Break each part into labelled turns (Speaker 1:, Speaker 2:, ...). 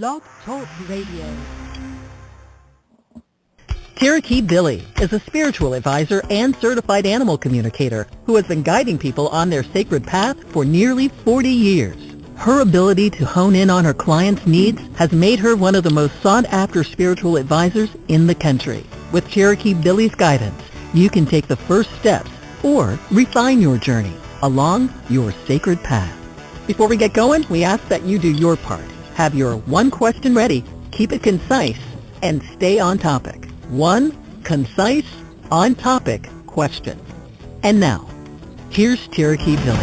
Speaker 1: Blog Talk Radio.
Speaker 2: Cherokee Billie is a spiritual advisor and certified animal communicator who has been guiding people on their sacred path for nearly 40 years. Her ability to hone in on her clients' needs has made her one of the most sought-after spiritual advisors in the country. With Cherokee Billie's guidance, you can take the first steps or refine your journey along your sacred path. Before we get going, we ask that you do your part. Have your one question ready, keep it concise, and stay on topic. One concise, on-topic question. And now, here's Cherokee Billie.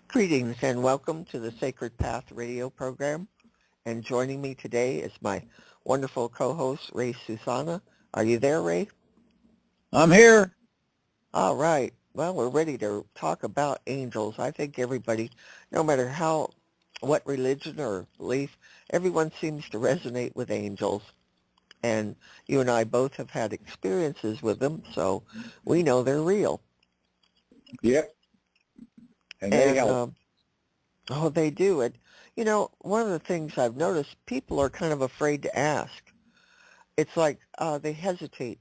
Speaker 2: Greetings and welcome to the Sacred Path radio program. And joining me today is my wonderful co-host, Ray Susana. Are you there, Ray?
Speaker 3: I'm here.
Speaker 2: All right. Well, we're ready to talk about angels. I think everybody, no matter what religion or belief, everyone seems to resonate with angels. And you and I both have had experiences with them, so we know they're real.
Speaker 3: Yep. And they help.
Speaker 2: Oh, they do. And, you know, one of the things I've noticed, people are kind of afraid to ask. It's like they hesitate.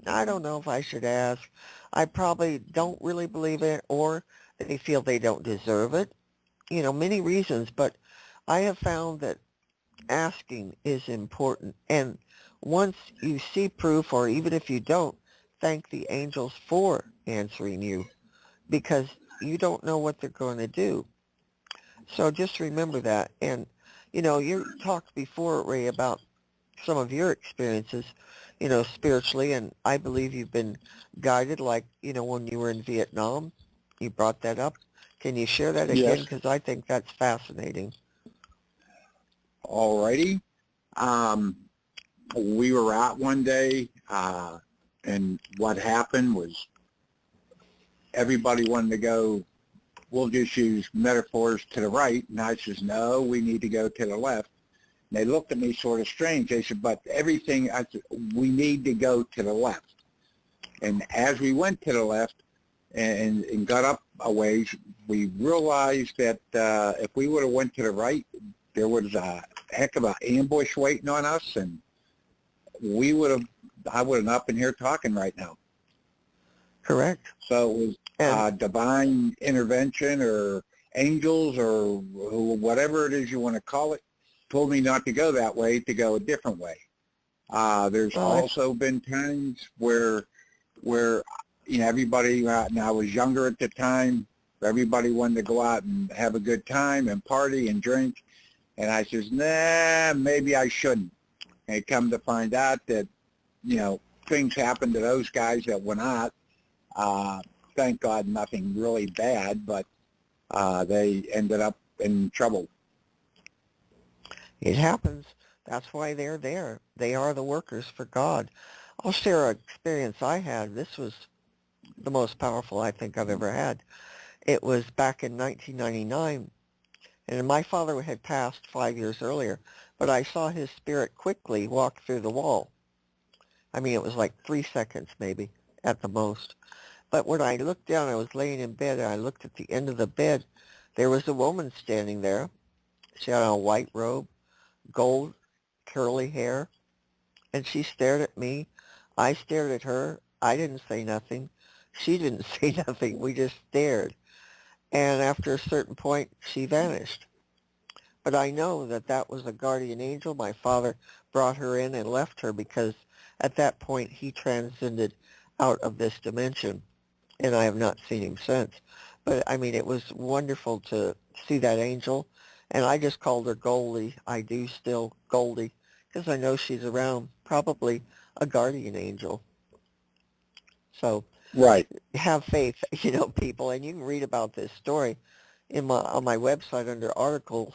Speaker 2: I don't know if I should ask. I probably don't really believe it, or they feel they don't deserve it. You know, many reasons, but I have found that asking is important. And once you see proof, or even if you don't, thank the angels for answering you, because you don't know what they're going to do. So just remember that. And, you know, you talked before, Ray, about some of your experiences, you know, spiritually, and I believe you've been guided, like, you know, when you were in Vietnam. You brought that up. Can you share that again?
Speaker 3: Yes.
Speaker 2: Because I think that's fascinating.
Speaker 3: All righty. We were out one day, and what happened was everybody wanted to go, we'll just use metaphors, to the right, and I says, no, we need to go to the left. And they looked at me sort of strange. They said, but everything, I said, we need to go to the left. And as we went to the left and got up a ways, we realized that if we would have went to the right, there was a heck of an ambush waiting on us, and I would have not been here talking right now.
Speaker 2: Correct.
Speaker 3: So it was divine intervention, or angels, or whatever it is you want to call it, told me not to go that way, to go a different way. There's also been times where you know, everybody, and I was younger at the time, everybody wanted to go out and have a good time and party and drink, and I says, nah, maybe I shouldn't. And come to find out that, you know, things happened to those guys that went out. Thank God nothing really bad, but they ended up in trouble.
Speaker 2: It happens. That's why they're there. They are the workers for God. I'll share an experience I had. This was the most powerful I think I've ever had. It was back in 1999, and my father had passed 5 years earlier, but I saw his spirit quickly walk through the wall. I mean, it was like 3 seconds maybe at the most. But when I looked down, I was laying in bed, and I looked at the end of the bed. There was a woman standing there. She had on a white robe, gold, curly hair, and she stared at me. I stared at her. I didn't say nothing. She didn't say nothing. We just stared. And after a certain point, she vanished. But I know that that was a guardian angel. My father brought her in and left her because at that point he transcended out of this dimension, and I have not seen him since. But, I mean, it was wonderful to see that angel. And I just called her Goldie. I do still, Goldie, because I know she's around, probably a guardian angel. So
Speaker 3: Right.
Speaker 2: have faith, you know, people. And you can read about this story on my website under articles,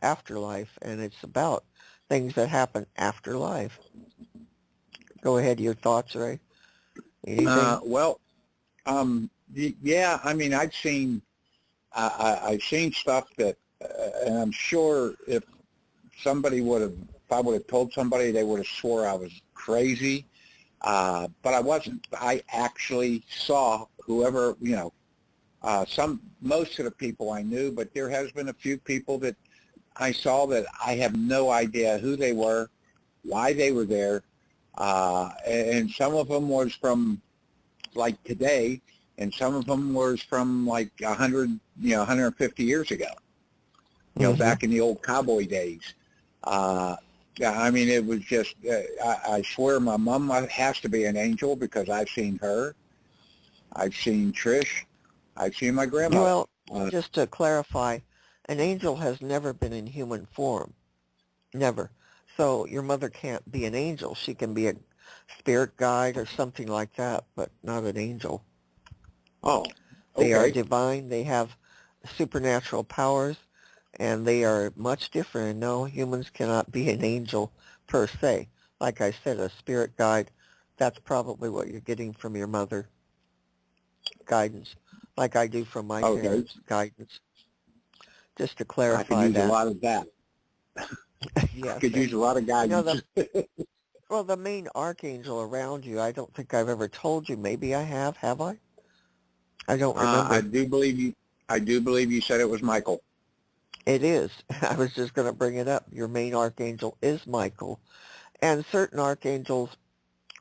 Speaker 2: Afterlife, and it's about things that happen after life. Go ahead, your thoughts, Ray? Anything?
Speaker 3: Yeah, I mean, I've seen stuff that, and I'm sure if I would have told somebody, they would have swore I was crazy. But I wasn't. I actually saw whoever, most of the people I knew, but there has been a few people that I saw that I have no idea who they were, why they were there, and some of them was from like today, and some of them was from like 150 years ago, back in the old cowboy days. Yeah, I mean, it was just, I swear my mom has to be an angel because I've seen her, I've seen Trish, I've seen my grandma.
Speaker 2: Well, just to clarify, an angel has never been in human form. Never. So your mother can't be an angel. She can be a spirit guide or something like that, but not an angel.
Speaker 3: Oh, okay.
Speaker 2: They are divine. They have supernatural powers, and they are much different. And no, humans cannot be an angel per se. Like I said, a spirit guide, that's probably what you're getting from your mother. Guidance, like I do from my parents. Guidance. Just to clarify that.
Speaker 3: I could use a lot of that.
Speaker 2: Yes.
Speaker 3: I could use a lot of guidance.
Speaker 2: Well, the main archangel around you, I don't think I've ever told you. Maybe I have. Have I? I don't remember.
Speaker 3: I do believe you said it was Michael.
Speaker 2: It is. I was just going to bring it up. Your main archangel is Michael. And certain archangels,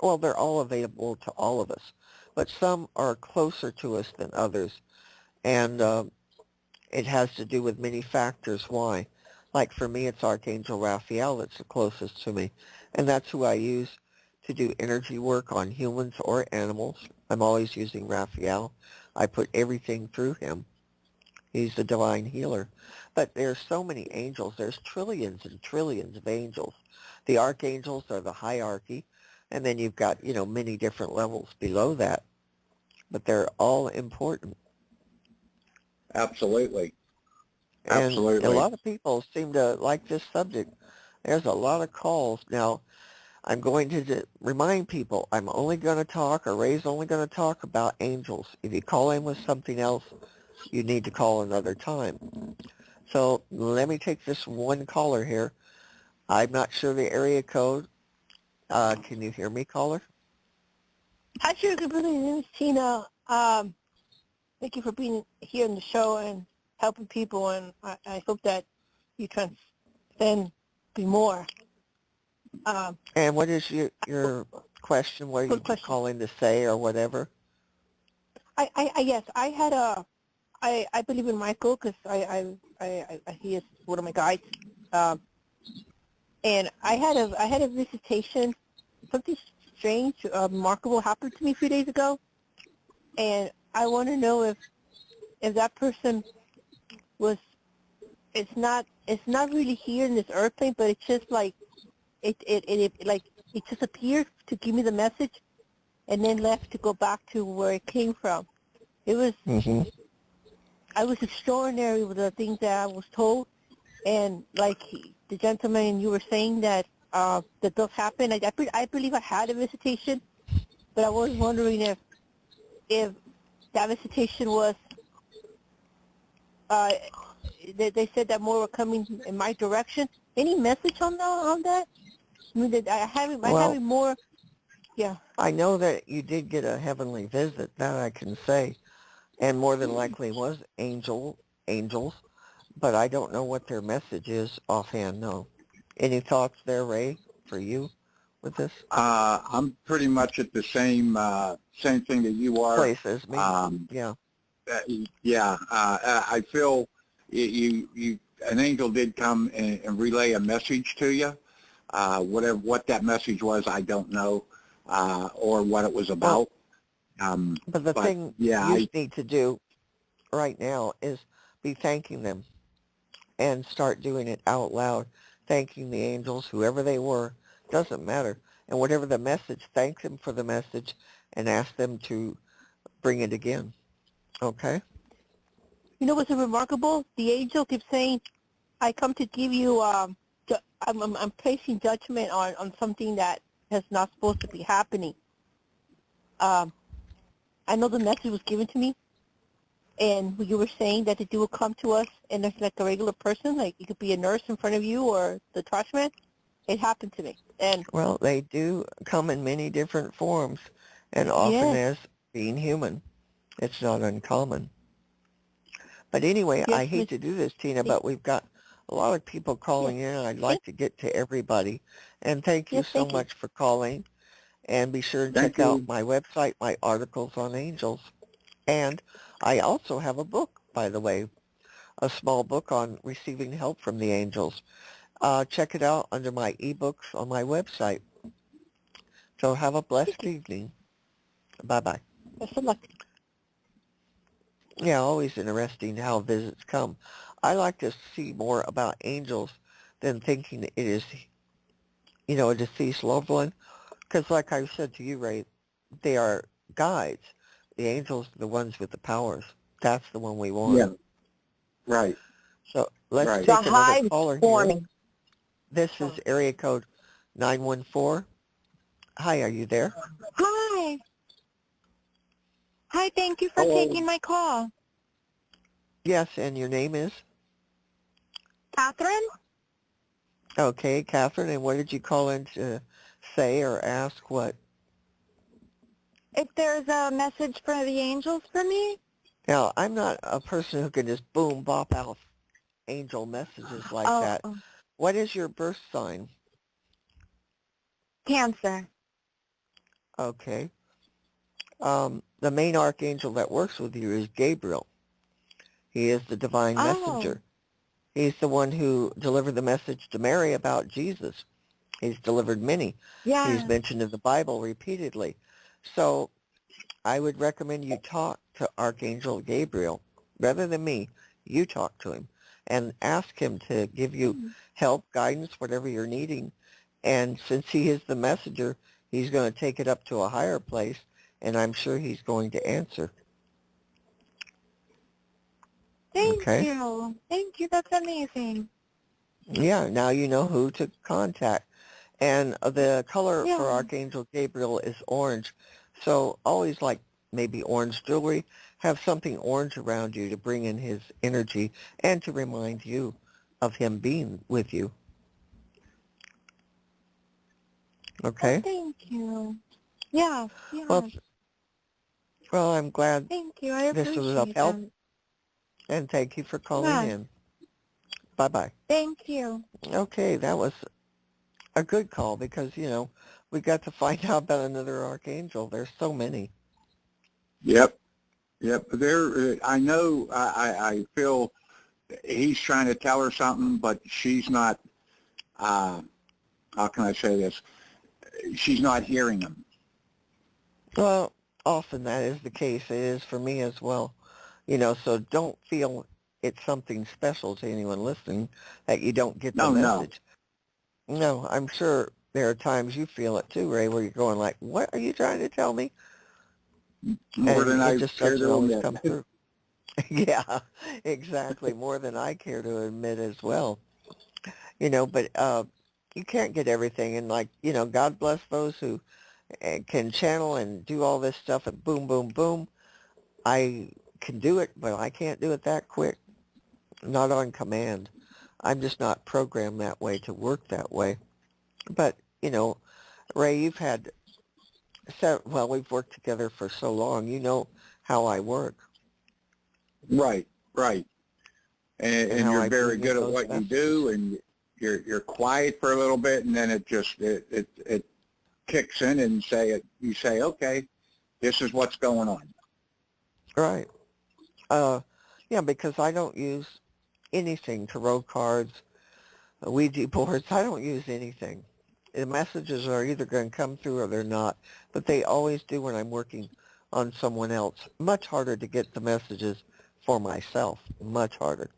Speaker 2: well, they're all available to all of us. But some are closer to us than others. And it has to do with many factors why. Like for me, it's Archangel Raphael that's the closest to me. And that's who I use to do energy work on humans or animals. I'm always using Raphael. I put everything through him. He's the divine healer. But there's so many angels. There's trillions and trillions of angels. The archangels are the hierarchy. And then you've got, many different levels below that. But they're all important.
Speaker 3: Absolutely.
Speaker 2: And
Speaker 3: Absolutely.
Speaker 2: a lot of people seem to like this subject. There's a lot of calls. Now, I'm going to remind people, I'm only going to talk, or Ray's only going to talk about angels. If you call in with something else, you need to call another time. So let me take this one caller here. I'm not sure the area code. Can you hear me, caller?
Speaker 4: Hi, Cherokee Billie. My name is Tina. Thank you for being here in the show and helping people, and I hope that you transcend be more.
Speaker 2: And what is your question? What are you calling to say or whatever?
Speaker 4: Yes, I believe in Michael because he is one of my guides. And I had a visitation. Something strange, remarkable happened to me a few days ago, and I want to know if that person was. It's not really here in this earthplane, but it's just like it just appeared to give me the message, and then left to go back to where it came from. It was. I was extraordinary with the things that I was told, and like the gentleman you were saying that does happen. I believe I had a visitation, but I was wondering if that visitation was. They said that more were coming in my direction. Any message on that? I mean, having more. Yeah.
Speaker 2: I know that you did get a heavenly visit. That I can say. And more than likely was angels, but I don't know what their message is offhand, no. Any thoughts there, Ray, for you with this?
Speaker 3: I'm pretty much at the same thing that you are.
Speaker 2: Place as me, yeah.
Speaker 3: I feel an angel did come and relay a message to you. What that message was, I don't know, or what it was about.
Speaker 2: But the thing you need to do right now is be thanking them and start doing it out loud, thanking the angels, whoever they were, doesn't matter. And whatever the message, thank them for the message and ask them to bring it again. Okay?
Speaker 4: You know what's remarkable? The angel keeps saying, I come to give you, I'm placing judgment on something that is not supposed to be happening. I know the message was given to me, and you were saying that they will come to us, and there's like a regular person, like it could be a nurse in front of you or the trash man, it happened to me. And
Speaker 2: Well, they do come in many different forms, and often
Speaker 4: yes,
Speaker 2: as being human. It's not uncommon. But anyway,
Speaker 4: yes,
Speaker 2: I hate
Speaker 4: Miss.
Speaker 2: to do this, Tina, but we've got a lot of people
Speaker 4: Yes,
Speaker 2: calling in, and I'd
Speaker 4: thank,
Speaker 2: like to get to everybody. And thank you
Speaker 4: yes,
Speaker 2: so
Speaker 4: thank you.
Speaker 2: much for calling. And be sure to
Speaker 3: Thank
Speaker 2: check out
Speaker 3: you.
Speaker 2: my website, my articles on angels. And I also have a book, by the way, a small book on receiving help from the angels. Check it out under my ebooks on my website. So have a blessed evening. Bye-bye.
Speaker 4: Best of luck.
Speaker 2: Yeah, always interesting how visits come. I like to see more about angels than thinking it is, a deceased loved one. Because like I said to you, Ray, they are guides. The angels are the ones with the powers. That's the one we want.
Speaker 3: Yeah, right,
Speaker 2: So let's
Speaker 3: right.
Speaker 5: The
Speaker 2: take another
Speaker 5: hive's
Speaker 2: caller here.
Speaker 5: forming.
Speaker 2: This is area code 914. Hi, are you there?
Speaker 5: Hi. Hi, thank you for
Speaker 3: Hello.
Speaker 5: taking my call.
Speaker 2: Yes, and your name is?
Speaker 5: Catherine?
Speaker 2: Okay, Catherine, and what did you call in to say or ask what?
Speaker 5: If there's a message for the angels for me?
Speaker 2: Now, I'm not a person who can just boom, bop out angel messages like
Speaker 5: Oh,
Speaker 2: that. What is your birth sign?
Speaker 5: Cancer.
Speaker 2: Okay. The main archangel that works with you is Gabriel. He is the divine messenger. He's the one who delivered the message to Mary about Jesus. He's delivered many.
Speaker 5: Yeah.
Speaker 2: He's mentioned in the Bible repeatedly. So I would recommend you talk to Archangel Gabriel. Rather than me, you talk to him and ask him to give you help, guidance, whatever you're needing. And since he is the messenger, he's going to take it up to a higher place, and I'm sure he's going to answer.
Speaker 5: Thank
Speaker 2: Okay?
Speaker 5: you. Thank you. That's amazing.
Speaker 2: Yeah, now you know who to contact. And the color
Speaker 5: Yeah.
Speaker 2: for Archangel Gabriel is orange. So always like maybe orange jewelry. Have something orange around you to bring in his energy and to remind you of him being with you. Okay?
Speaker 5: Oh, thank you. Yeah.
Speaker 2: Well, well, I'm glad
Speaker 5: Thank you. I
Speaker 2: this was of
Speaker 5: appreciate
Speaker 2: help,
Speaker 5: that.
Speaker 2: and thank you for calling
Speaker 5: Yeah.
Speaker 2: in. Bye-bye.
Speaker 5: Thank you.
Speaker 2: Okay, that was a good call because, we got to find out about another archangel. There's so many.
Speaker 3: Yep, yep. I know, I feel he's trying to tell her something, but she's not, how can I say this? She's not hearing him.
Speaker 2: Well, often that is the case. It is for me as well. So don't feel it's something special to anyone listening that you don't get the
Speaker 3: No,
Speaker 2: message. No, I'm sure there are times you feel it too, Ray, where you're going like, what are you trying to tell me?
Speaker 3: more
Speaker 2: And
Speaker 3: than
Speaker 2: it
Speaker 3: I
Speaker 2: just
Speaker 3: care
Speaker 2: doesn't
Speaker 3: to
Speaker 2: always
Speaker 3: admit.
Speaker 2: come through. Yeah, exactly. More than I care to admit as well. But you can't get everything. And God bless those who can channel and do all this stuff and boom, boom, boom. I can do it, but I can't do it that quick. Not on command. I'm just not programmed that way to work that way. But, Ray, we've worked together for so long. You know how I work.
Speaker 3: Right, right. And
Speaker 2: how
Speaker 3: you're
Speaker 2: I
Speaker 3: very
Speaker 2: bring in
Speaker 3: good at
Speaker 2: those
Speaker 3: what you
Speaker 2: messages.
Speaker 3: do, and you're quiet for a little bit, and then it kicks in, and you say, okay, this is what's going on.
Speaker 2: Right. Yeah, because I don't use anything, tarot cards, Ouija boards. I don't use anything. The messages are either going to come through or they're not, but they always do when I'm working on someone else. Much harder to get the messages for myself. Much harder.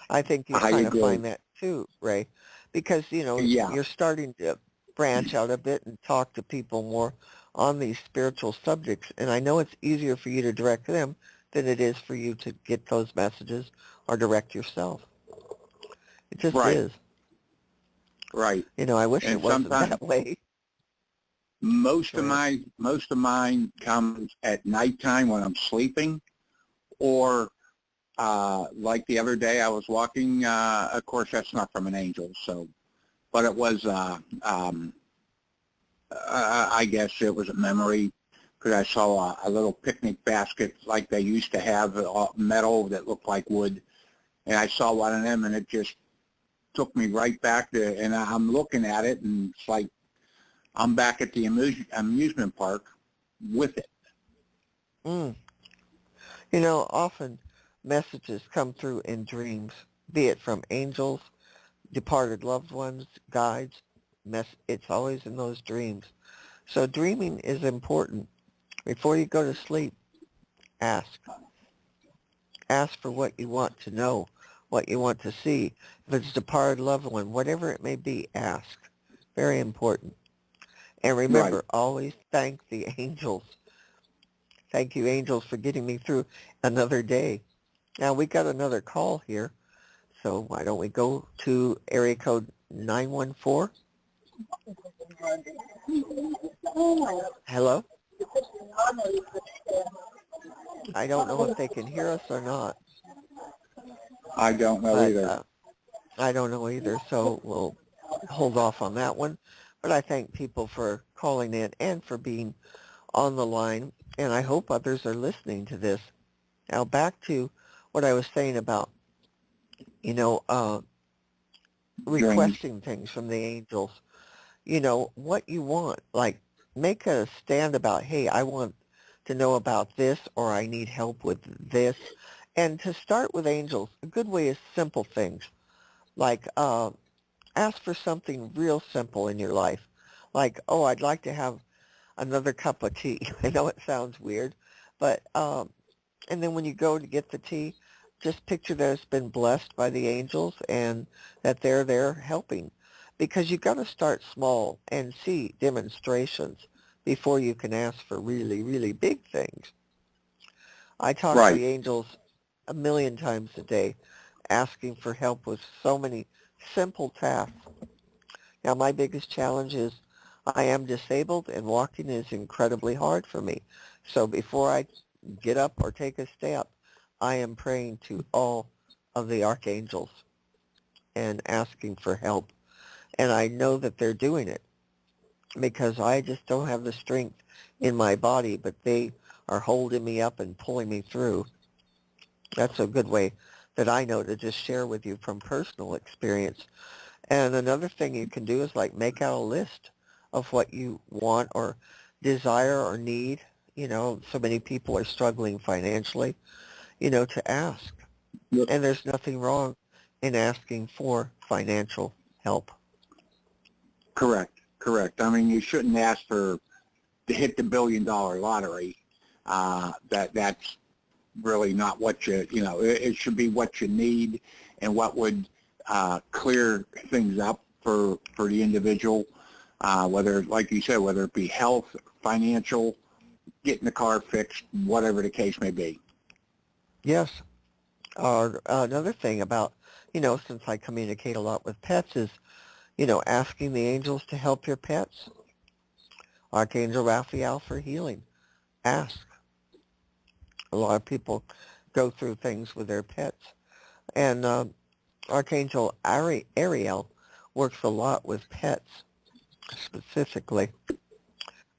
Speaker 2: I think you
Speaker 3: I
Speaker 2: kind of
Speaker 3: agree.
Speaker 2: find that too, Ray, because,
Speaker 3: Yeah,
Speaker 2: you're starting to branch out a bit and talk to people more on these spiritual subjects. And I know it's easier for you to direct them than it is for you to get those messages or direct yourself. It just
Speaker 3: right,
Speaker 2: is.
Speaker 3: right.
Speaker 2: I wish
Speaker 3: And
Speaker 2: it wasn't
Speaker 3: sometimes
Speaker 2: that way.
Speaker 3: most
Speaker 2: Go
Speaker 3: of
Speaker 2: ahead.
Speaker 3: mine comes at nighttime when I'm sleeping, or like the other day I was walking. Of course, that's not from an angel, so but it was, I guess it was a memory because I saw a little picnic basket like they used to have, metal that looked like wood, and I saw one of them, and it just took me right back to, and I'm looking at it, and it's like I'm back at the amusement park with it.
Speaker 2: Mm. You know, often messages come through in dreams, be it from angels, departed loved ones, guides. It's always in those dreams. So dreaming is important. Before you go to sleep, ask. Ask for what you want to know, what you want to see. If it's a departed loved one, whatever it may be, ask. Very important. And remember,
Speaker 3: Right.
Speaker 2: always thank the angels. Thank you, angels, for getting me through another day. Now, we got another call here, so why don't we go to area code 914? Hello? I don't know if they can hear us or not,
Speaker 3: I don't know
Speaker 2: but
Speaker 3: either.
Speaker 2: I don't know either, so we'll hold off on that one. But I thank people for calling in and for being on the line, and I hope others are listening to this. Now, back to what I was saying about, you know, requesting things from the angels. You know, what you want. Like, make a stand about, hey, I want to know about this, or I need help with this. And to start with angels, a good way is simple things. Like, ask for something real simple in your life. Like, oh, I'd like to have another cup of tea. I know it sounds weird, but, and then when you go to get the tea, just picture that it's been blessed by the angels and that they're there helping. Because you've got to start small and see demonstrations before you can ask for really, really big things. I talk to
Speaker 3: Right.
Speaker 2: the angels a million times a day, asking for help with so many simple tasks. Now, my biggest challenge is I am disabled and walking is incredibly hard for me. So before I get up or take a step, I am praying to all of the archangels and asking for help. And I know that they're doing it because I just don't have the strength in my body, but they are holding me up and pulling me through. That's a good way that I know to just share with you from personal experience. And another thing you can do is like make out a list of what you want or desire or need. You know, so many people are struggling financially, you know, to ask.
Speaker 3: Yep.
Speaker 2: And there's nothing wrong in asking for financial help.
Speaker 3: Correct. I mean, you shouldn't ask to hit the $1 billion lottery. That's really not what you know. It should be what you need and what would clear things up for the individual. Whether, like you said, whether it be health, financial, getting the car fixed, whatever the case may be.
Speaker 2: Yes. Another thing about, you know, since I communicate a lot with pets is, you know, asking the angels to help your pets. Archangel Raphael for healing. Ask. A lot of people go through things with their pets. And Archangel Ariel works a lot with pets specifically.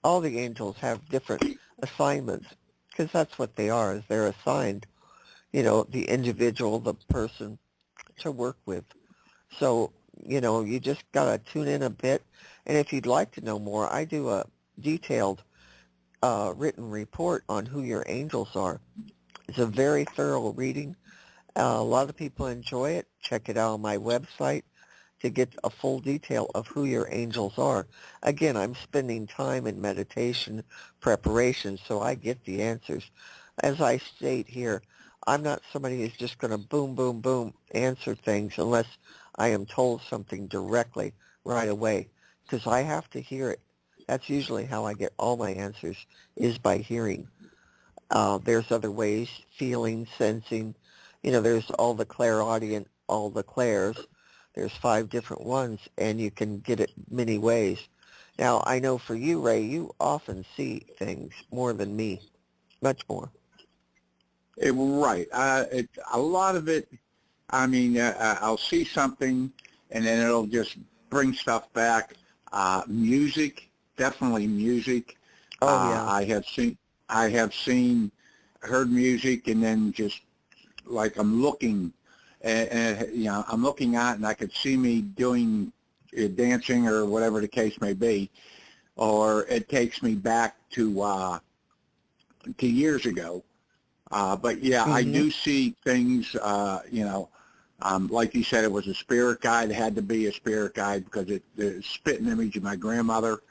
Speaker 2: All the angels have different assignments because that's what they are, is they're assigned, you know, the individual, the person to work with. So, you know, you just got to tune in a bit. And if you'd like to know more, I do a detailed written report on who your angels are. It's a very thorough reading. A lot of people enjoy it. Check it out on my website to get a full detail of who your angels are. Again, I'm spending time in meditation preparation, so I get the answers. As I state here, I'm not somebody who's just going to boom, boom, boom answer things unless I am told something directly right away, because I have to hear it. That's usually how I get all my answers, is by hearing. There's other ways, feeling, sensing. You know, there's all the clairaudient, all the clairs. There's 5 different ones, and you can get it many ways. Now, I know for you, Ray, you often see things more than me, much more.
Speaker 3: Right. A lot of it, I mean, I'll see something, and then it'll just brings stuff back. Music, definitely music.
Speaker 2: Oh yeah.
Speaker 3: I have seen, heard music, and then just like I'm looking, and I'm looking at, and I could see me doing dancing or whatever the case may be, or it takes me back to years ago. But yeah, I do see things. Like you said, it was a spirit guide. It had to be a spirit guide because the spitting image of my grandmother.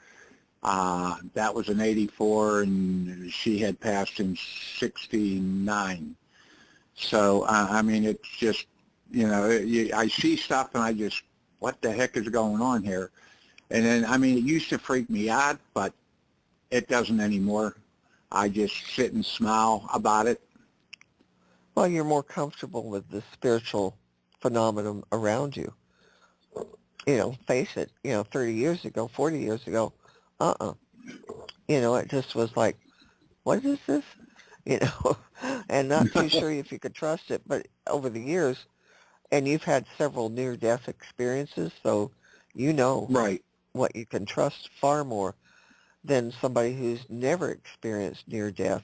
Speaker 3: That was in '84, and she had passed in '69. So I mean, it's just I see stuff and I just, what the heck is going on here? And then I mean, it used to freak me out, but it doesn't anymore. I just sit and smile about it.
Speaker 2: Well, you're more comfortable with the spiritual phenomenon around you. Face it, 30 years ago, 40 years ago, it just was like, what is this? And not too sure if you could trust it. But over the years, and you've had several near-death experiences, so
Speaker 3: Right.
Speaker 2: what you can trust far more than somebody who's never experienced near-death.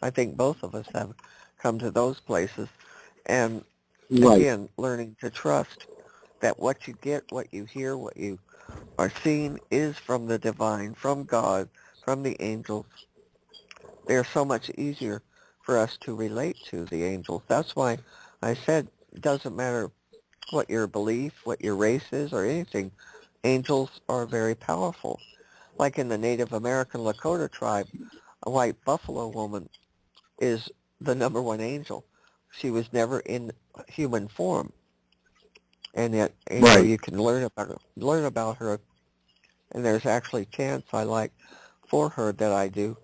Speaker 2: I think both of us have come to those places. And
Speaker 3: Right.
Speaker 2: again, learning to trust that what you get, what you hear, what you are seeing is from the divine, from God, from the angels. They're so much easier for us to relate to, the angels. That's why I said it doesn't matter what your belief, what your race is, or anything. Angels are very powerful. Like in the Native American Lakota tribe, a white buffalo woman is the number one angel. She was never in human form, and yet
Speaker 3: Right.
Speaker 2: you can learn about her. And there's actually chants I like for her that I do.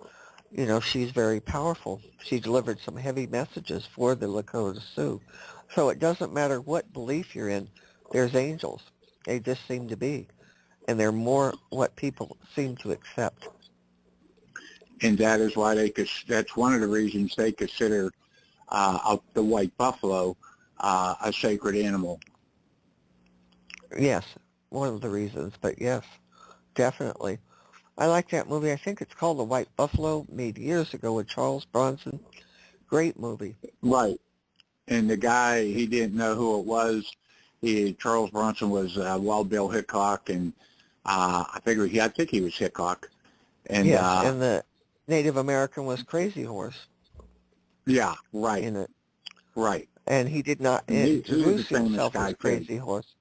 Speaker 2: She's very powerful. She delivered some heavy messages for the Lakota Sioux. So it doesn't matter what belief you're in. There's angels. They just seem to be, and they're more what people seem to accept.
Speaker 3: And that is why that's one of the reasons they consider the white buffalo a sacred animal.
Speaker 2: Yes, one of the reasons. But yes, definitely. I like that movie. I think it's called The White Buffalo, made years ago with Charles Bronson. Great movie.
Speaker 3: Right. And the guy, he didn't know who it was. Charles Bronson was Wild Bill Hickok, and I think he was Hickok. And
Speaker 2: yes, and the Native American was Crazy Horse.
Speaker 3: Yeah, right.
Speaker 2: In it.
Speaker 3: Right.
Speaker 2: And he did not introduce himself as Crazy Horse.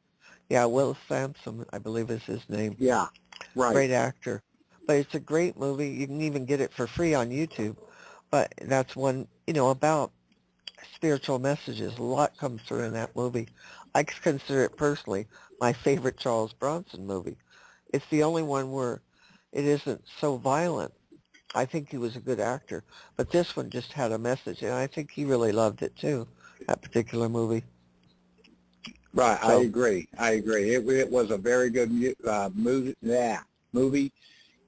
Speaker 2: Yeah, Will Sampson, I believe is his name.
Speaker 3: Yeah, right.
Speaker 2: Great actor. But it's a great movie. You can even get it for free on YouTube. But that's one, about spiritual messages. A lot comes through in that movie. I consider it personally my favorite Charles Bronson movie. It's the only one where it isn't so violent. I think he was a good actor. But this one just had a message, and I think he really loved it too, that particular movie.
Speaker 3: Right, so, I agree. It was a very good movie.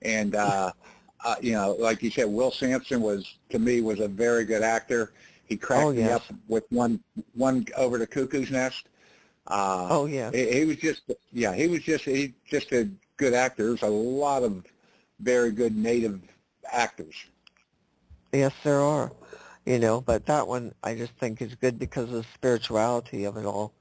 Speaker 3: And, like you said, Will Sampson was a very good actor. He cracked me up with one over the Cuckoo's Nest. He was just a good actor. There's a lot of very good native actors.
Speaker 2: Yes, there are, but that one I just think is good because of the spirituality of it all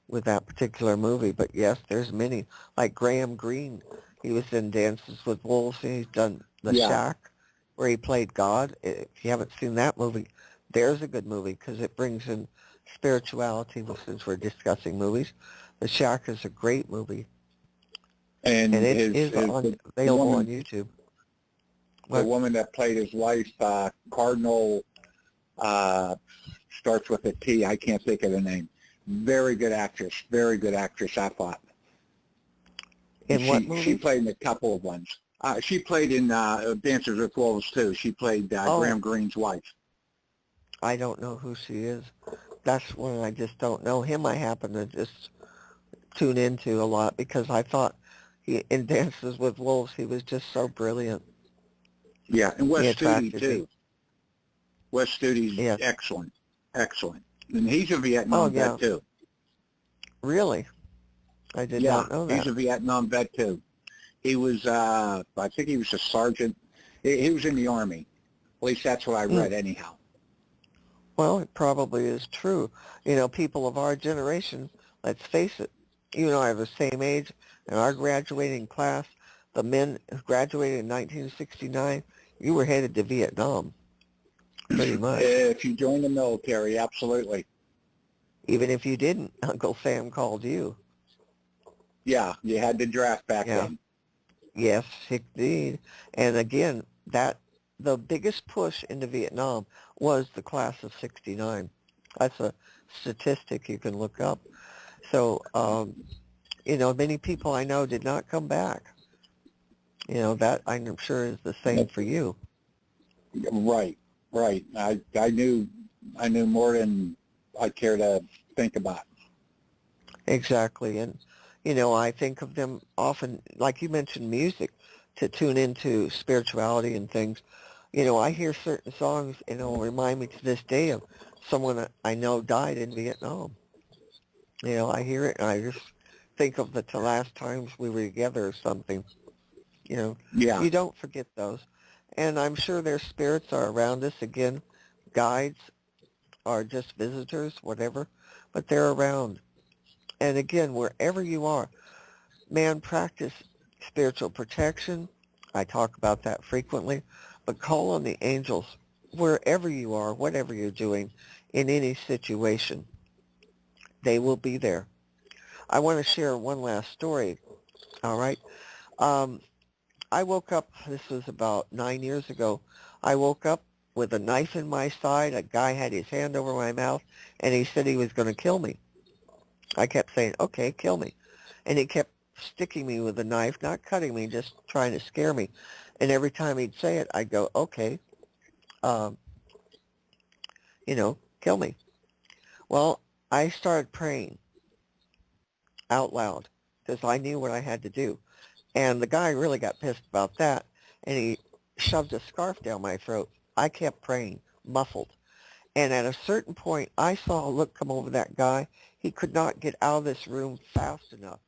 Speaker 2: with that particular movie. But yes, there's many, like Graham Greene. He was in Dances with Wolves, and he's done The Shack, where he played God. If you haven't seen that movie, there's a good movie because it brings in spirituality since we're discussing movies. The Shack is a great movie. And it is available on YouTube.
Speaker 3: The woman that played his wife, Cardinal, starts with a T. I can't think of the name. Very good actress, I thought.
Speaker 2: In what movie?
Speaker 3: She played in a couple of ones. She played in Dances with Wolves, too. She played Graham Greene's wife.
Speaker 2: I don't know who she is. That's one I just don't know. Him I happen to just tune into a lot because I thought in Dances with Wolves he was just so brilliant.
Speaker 3: Yeah, and Wes Studi, too. Wes Studi's excellent. And he's a Vietnam vet, too.
Speaker 2: Really? I did
Speaker 3: Yeah,
Speaker 2: not know
Speaker 3: he's
Speaker 2: that.
Speaker 3: a Vietnam vet too. He was, I think he was a sergeant. He was in the Army. At least that's what I read anyhow.
Speaker 2: Well, it probably is true. People of our generation, let's face it, you and I are the same age, and our graduating class, the men who graduated in 1969, you were headed to Vietnam, pretty much.
Speaker 3: If you join the military, absolutely.
Speaker 2: Even if you didn't, Uncle Sam called you.
Speaker 3: Yeah, you had the draft back then.
Speaker 2: Yes, indeed. And again, the biggest push into Vietnam was the class of 69. That's a statistic you can look up. So, many people I know did not come back. That I'm sure is the same for you.
Speaker 3: Right. I knew more than I care to think about.
Speaker 2: Exactly. And, I think of them often, like you mentioned, music, to tune into spirituality and things. I hear certain songs, and it'll remind me to this day of someone that I know died in Vietnam. I hear it, and I just think of the last times we were together or something.
Speaker 3: Yeah.
Speaker 2: You don't forget those. And I'm sure their spirits are around us again, guides or just visitors, whatever, but they're around. And again, wherever you are, man, practice spiritual protection. I talk about that frequently, but call on the angels wherever you are, whatever you're doing, in any situation. They will be there. I want to share one last story, all right? I woke up, this was about 9 years ago, I woke up with a knife in my side. A guy had his hand over my mouth, and he said he was going to kill me. I kept saying, okay, kill me. And he kept sticking me with a knife, not cutting me, just trying to scare me. And every time he'd say it, I'd go, okay, kill me. Well, I started praying out loud because I knew what I had to do. And the guy really got pissed about that, and he shoved a scarf down my throat. I kept praying, muffled. And at a certain point, I saw a look come over that guy. He could not get out of this room fast enough.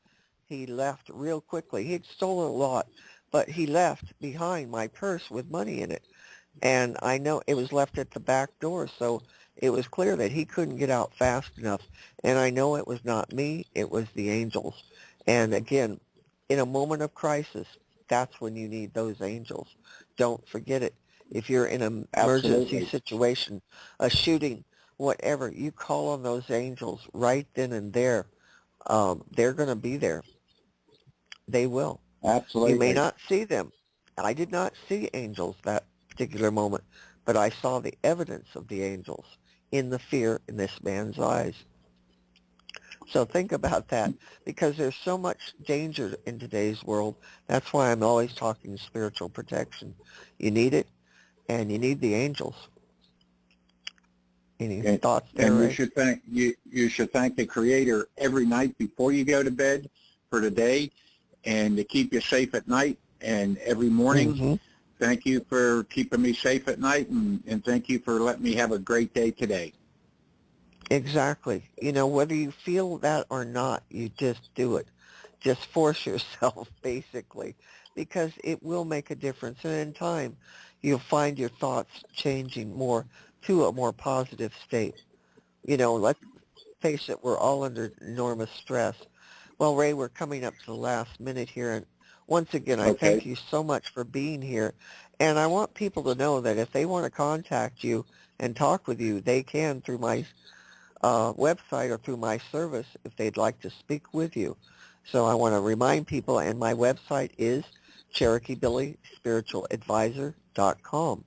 Speaker 2: He left real quickly. He had stolen a lot, but he left behind my purse with money in it. And I know it was left at the back door, so it was clear that he couldn't get out fast enough. And I know it was not me, it was the angels. And again, in a moment of crisis, that's when you need those angels. Don't forget it. If you're in an emergency situation, a shooting, whatever, you call on those angels right then and there. They're going to be there. They will.
Speaker 3: Absolutely.
Speaker 2: You may not see them. I did not see angels that particular moment, but I saw the evidence of the angels in the fear in this man's eyes. So think about that, because there's so much danger in today's world. That's why I'm always talking spiritual protection. You need it, and you need the angels. Any thoughts there?
Speaker 3: And
Speaker 2: Ray?
Speaker 3: you should thank the Creator every night before you go to bed for the day, and to keep you safe at night. And every morning, thank you for keeping me safe at night, and thank you for letting me have a great day today.
Speaker 2: Exactly. Whether you feel that or not, you just do it. Just force yourself, basically, because it will make a difference. And in time, you'll find your thoughts changing more to a more positive state. Let's face it, we're all under enormous stress. Well, Ray, we're coming up to the last minute here, and once again, I thank you so much for being here. And I want people to know that if they want to contact you and talk with you, they can through my website or through my service if they'd like to speak with you. So I want to remind people, and my website is CherokeeBillieSpiritualAdvisor.com.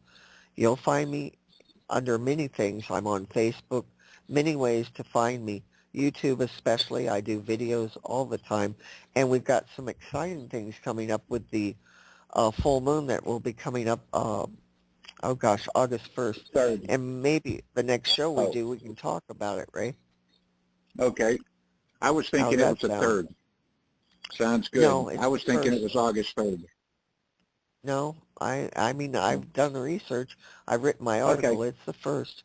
Speaker 2: You'll find me under many things. I'm on Facebook, many ways to find me. YouTube especially. I do videos all the time. And we've got some exciting things coming up with the full moon that will be coming up August 1st.
Speaker 3: Third.
Speaker 2: And maybe the next show we do, we can talk about it, Ray.
Speaker 3: Okay. I was thinking it was the 3rd. Sounds good.
Speaker 2: No,
Speaker 3: I was thinking it was August 3rd.
Speaker 2: No, I mean, I've done the research. I've written my article.
Speaker 3: Okay.
Speaker 2: It's the 1st.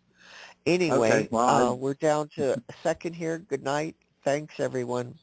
Speaker 2: Anyway,
Speaker 3: Okay. Well,
Speaker 2: we're down to a second here. Good night. Thanks, everyone.